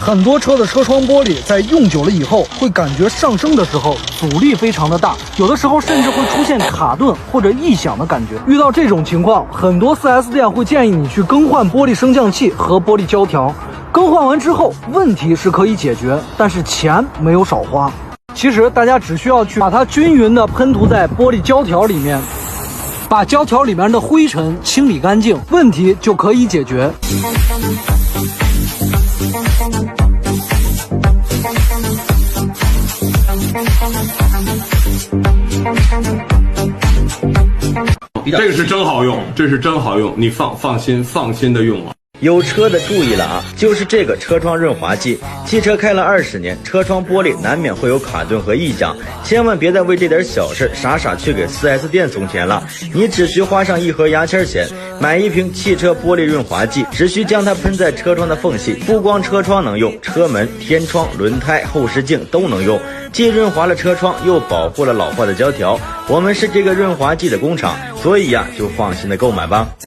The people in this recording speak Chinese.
很多车的车窗玻璃在用久了以后，会感觉上升的时候阻力非常的大，有的时候甚至会出现卡顿或者异响的感觉。遇到这种情况，很多 4S 店会建议你去更换玻璃升降器和玻璃胶条。更换完之后，问题是可以解决，但是钱没有少花。其实大家只需要去把它均匀的喷涂在玻璃胶条里面，把胶条里面的灰尘清理干净，问题就可以解决。这个是真好用，这是真好用，你放心的用啊。有车的注意了啊，就是这个车窗润滑剂，汽车开了20年，车窗玻璃难免会有卡顿和异响，千万别再为这点小事傻去给 4S 店送钱了。你只需花上1盒牙签钱，买1瓶汽车玻璃润滑剂，只需将它喷在车窗的缝隙，不光车窗能用，车门、天窗、轮胎、后视镜都能用，既润滑了车窗，又保护了老化的胶条。我们是这个润滑剂的工厂，所以呀，就放心的购买吧。